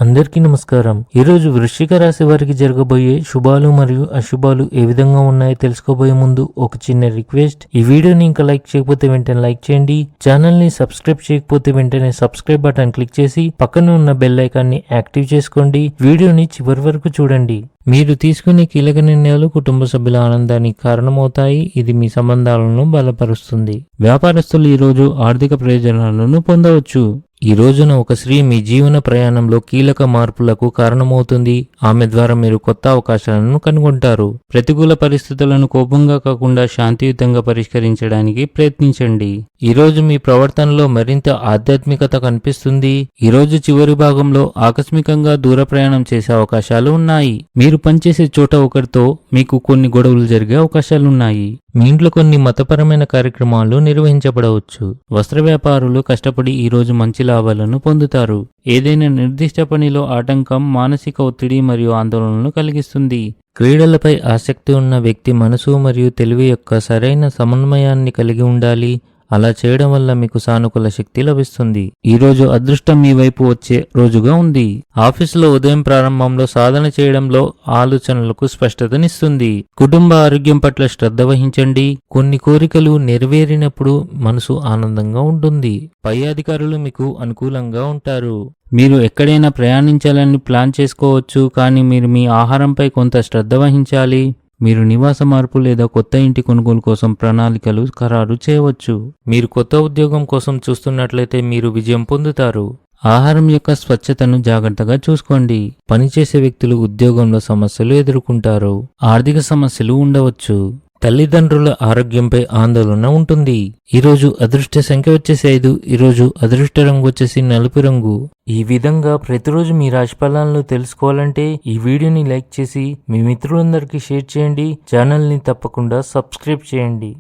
అందరికీ నమస్కారం. ఈరోజు వృశ్చిక రాశి వారికి జరగబోయే శుభాలు మరియు అశుభాలు ఏ విధంగా ఉన్నాయో తెలుసుకోబోయే ముందు ఒక చిన్న రిక్వెస్ట్. ఈ వీడియోని ఇంకా లైక్ చేయకపోతే వెంటనే లైక్ చేయండి. ఛానల్ ని సబ్స్క్రైబ్ చేయకపోతే వెంటనే సబ్స్క్రైబ్ బటన్ క్లిక్ చేసి పక్కన ఉన్న బెల్ ఐకాన్ ని యాక్టివ్ చేసుకోండి. వీడియోని చివరి వరకు చూడండి. మీరు తీసుకునే కీలక నిర్ణయాలు కుటుంబ సభ్యుల ఆనందానికి కారణమవుతాయి. ఇది మీ సంబంధాలను బలపరుస్తుంది. వ్యాపారస్తులు ఈ రోజు ఆర్థిక ప్రయోజనాలను పొందవచ్చు. ఈ రోజున ఒక స్త్రీ మీ జీవన ప్రయాణంలో కీలక మార్పులకు కారణమవుతుంది. ఆమె ద్వారా మీరు కొత్త అవకాశాలను కనుగొంటారు. ప్రతికూల పరిస్థితులను కోపంగా కాకుండా శాంతియుతంగా పరిష్కరించడానికి ప్రయత్నించండి. ఈ రోజు మీ ప్రవర్తనలో మరింత ఆధ్యాత్మికత కనిపిస్తుంది. ఈ రోజు చివరి భాగంలో ఆకస్మికంగా దూర ప్రయాణం చేసే అవకాశాలు ఉన్నాయి. మీరు పనిచేసే చోట ఒకరితో మీకు కొన్ని గొడవలు జరిగే అవకాశాలున్నాయి. మీ ఇంట్లో కొన్ని మతపరమైన కార్యక్రమాలు నిర్వహించబడవచ్చు. వస్త్ర వ్యాపారులు కష్టపడి ఈ రోజు మంచి లాభాలను పొందుతారు. ఏదైనా నిర్దిష్ట పనిలో ఆటంకం మానసిక ఒత్తిడి మరియు ఆందోళనను కలిగిస్తుంది. క్రీడలపై ఆసక్తి ఉన్న వ్యక్తి మనసు మరియు తెలివి యొక్క సరైన సమన్వయాన్ని కలిగి ఉండాలి. అలా చేయడం వల్ల మీకు సానుకూల శక్తి లభిస్తుంది. ఈ రోజు అదృష్టం మీ వైపు వచ్చే రోజుగా ఉంది. ఆఫీసులో ఉదయం ప్రారంభంలో సాధన చేయడంలో ఆలోచనలకు స్పష్టతనిస్తుంది. కుటుంబ ఆరోగ్యం పట్ల శ్రద్ధ వహించండి. కొన్ని కోరికలు నెరవేరినప్పుడు మనసు ఆనందంగా ఉంటుంది. పై అధికారులు మీకు అనుకూలంగా ఉంటారు. మీరు ఎక్కడైనా ప్రయాణించాలని ప్లాన్ చేసుకోవచ్చు, కానీ మీరు మీ ఆహారంపై కొంత శ్రద్ధ వహించాలి. మీరు నివాస మార్పు లేదా కొత్త ఇంటి కొనుగోలు కోసం ప్రణాళికలు ఖరారు చేయవచ్చు. మీరు కొత్త ఉద్యోగం కోసం చూస్తున్నట్లయితే మీరు విజయం పొందుతారు. ఆహారం యొక్క స్వచ్ఛతను జాగ్రత్తగా చూసుకోండి. పనిచేసే వ్యక్తులు ఉద్యోగంలో సమస్యలు ఎదుర్కొంటారు. ఆర్థిక సమస్యలు ఉండవచ్చు. తల్లిదండ్రుల ఆరోగ్యంపై ఆందోళన ఉంటుంది. ఈరోజు అదృష్ట సంఖ్య వచ్చేసి 5. ఈరోజు అదృష్ట రంగు వచ్చేసి నలుపు రంగు. ఈ విధంగా ప్రతిరోజు మీ రాశి ఫలాలను తెలుసుకోవాలంటే ఈ వీడియోని లైక్ చేసి మీ మిత్రులందరికీ షేర్ చేయండి. ఛానల్ని తప్పకుండా సబ్స్క్రైబ్ చేయండి.